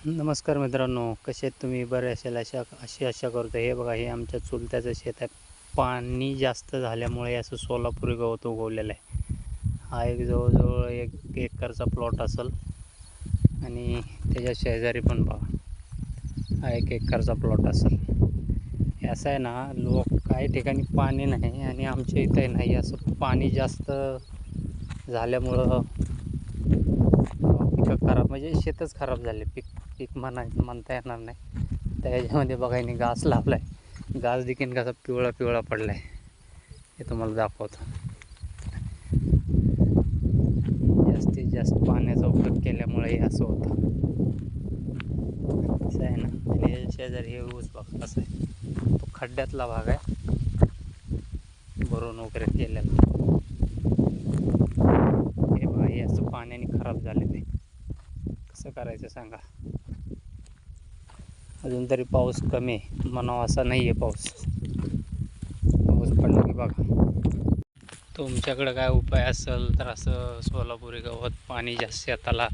नमस्कार मित्रांनो, कसे आहेत तुम्ही? बरे असेल अशी आशा करतो. हे बघा, हे आमच्या चुलत्याचं शेत आहे. पाणी जास्त झाल्यामुळे असं सोलापुरी गवत उगवलेलं आहे. हा एक जवळजवळ 1 एकरचा प्लॉट असेल आणि त्याच्या शेजारी पण बघा, हा 1 एकरचा प्लॉट असेल. हे असं आहे ना, काही ठिकाणी पाणी नाही आणि आमच्या इथे नाही. असं पाणी जास्त झाल्यामुळं पिकं खराब, म्हणजे शेतच खराब झाले. पीक म्हणता येणार नाही. त्याच्यामध्ये बघा, याने घास लावला आहे. घास देखील कसा पिवळा पिवळा पडला आहे, हे तुम्हाला दाखवतो. जास्तीत जास्त पाण्याचा उपयोग केल्यामुळे हे असं होतं. असं आहे ना. आणि शेजारी हे ऊस बघा कसं आहे, तो खड्ड्यातला भाग आहे, भरून वगैरे केलेला. हे बघा, हे असं पाण्याने खराब झालेलं आहे. कसं करायचं सांगा? अजून तरी पाऊस कमी आहे, म्हणावा असा नाही आहे. पाऊस पडला की बघा. तुमच्याकडं काय उपाय असेल तर असं सोलापुरी गवत, पाणी जास्त शेताला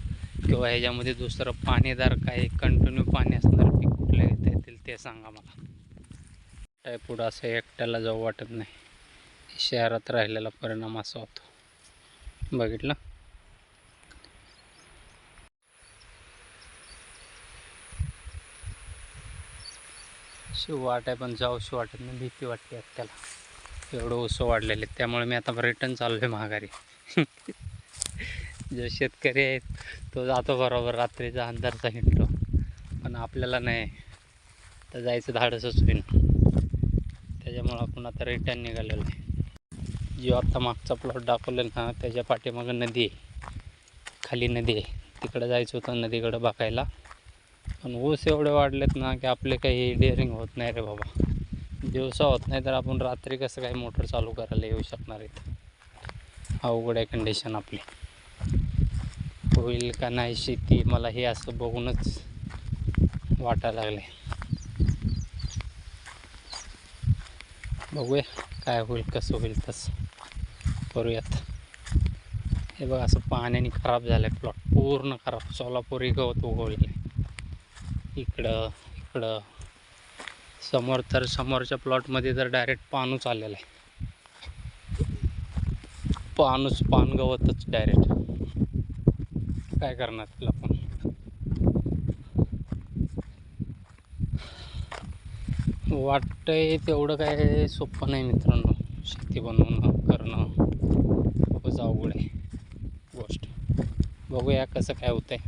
किंवा ह्याच्यामध्ये दुसरं पाणीदार काही कंटिन्यू पाणी असणारं पीक कुठलं घेता येतील ते सांगा मला. काय पुढं असं एकट्याला जाऊ वाटत नाही. शहरात राहिलेला परिणाम असा होतो. बघितलं? शिव वाट आहे, पण जाऊशी वाटत नाही. भीती वाटते एकट्याला. एवढं उसं वाढलेले, त्यामुळे मी आता रिटर्न चाललो आहे माघारी. जो शेतकरी आहे तो जातो बरोबर, रात्रीचा अंधारचा हिंडतो, पण आपल्याला नाही तर जायचं धाडसच होईल. त्याच्यामुळं आपण आता रिटर्न निघालेलो आहे. जो आता मागचा प्लॉट दाखवलेला ना, त्याच्या पाठीमागं नदी आहे, खाली नदी आहे. तिकडं जायचं होतं नदीकडं बघायला, पण ऊस एवढे वाढलेत ना की आपले काही डेअरिंग होत नाही रे बाबा. दिवसा होत नाही तर आपण रात्री कसं काही मोटर चालू करायला येऊ शकणार आहेत? अवघड आहे कंडिशन आपली. होईल का नाही शेती, मला हे असं बघूनच वाटायला लागले. बघूया काय होईल, कसं होईल तसं करूयात. हे बघा, असं पाण्याने खराब झालं आहे प्लॉट, पूर्ण खराब. सोलापुरी गवत उगवलेलं आहे इकडं. समोर तर समोरच्या प्लॉटमध्ये तर डायरेक्ट पानूच आलेला आहे. पान गवतच डायरेक्ट. काय करणार त्याला पण. वाटतंय तेवढं काय सोपं नाही मित्रांनो. शेती बनवणं करणं खूपच अवघड आहे गोष्ट. बघूया कसं काय होतंय.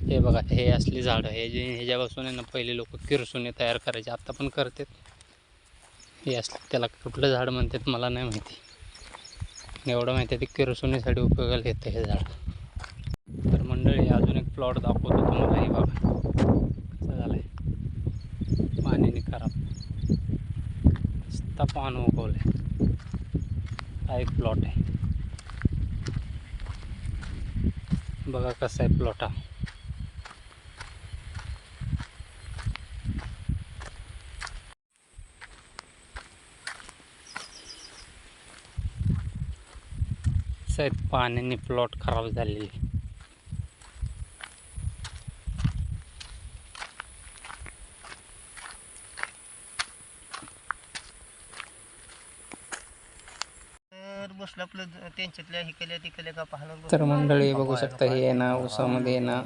हे बघा, हे असली झाडं, ह्याच्यापासून आहे ना पहिले लोक किरसुने तयार करायचे, आता पण करतात. हे असले, त्याला कुठलं झाड म्हणतात मला नाही माहिती. एवढं माहिती आहे ते किरसुनीसाठी उपयोगाला येतं हे झाड. तर मंडळी, अजून एक प्लॉट दाखवतो तुम्हाला. हे बघा कसं झालं आहे, पाण्याने खराब. नुसता पान उगवलं आहे. हा एक प्लॉट आहे, बघा कसा आहे प्लॉट हा. पाण्याने प्लॉट खराब झालेले. बसलं आपलं त्यांच्यातल्या हे केल्या ते केल्या का पाहणं. तर मंडळी बघू शकता, हे आहे ना ऊसामध्ये ना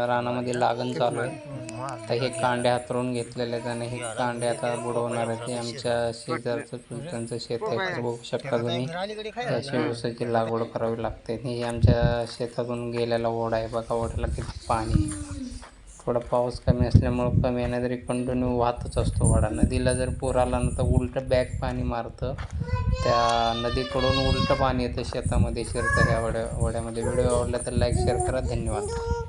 रानामध्ये लागण चालू आहे. आता हे कांडे हातरून घेतलेले आहेत आणि हे कांडे आता बुडवणार आहेत. हे आमच्या शेजारचं चुलत्यांचं शेत आहे, तर बघू शकता तुम्ही. अशी ऊसाची लागवड करावी लागते. हे आमच्या शेतातून गेलेला ओढा आहे बघा, ओढ्याला किती पाणी. थोडा पाऊस कमी असल्यामुळं कमी येणार, तरी कंटिन्यू वाहतच असतो ओढा. नदीला जर पूर आला ना तर उलटं बॅक पाणी मारतं, त्या नदीकडून उलटं पाणी येतं शेतामध्ये शिरतं ह्या ओढ्यामध्ये. व्हिडिओ आवडला तर लाईक शेअर करा. धन्यवाद.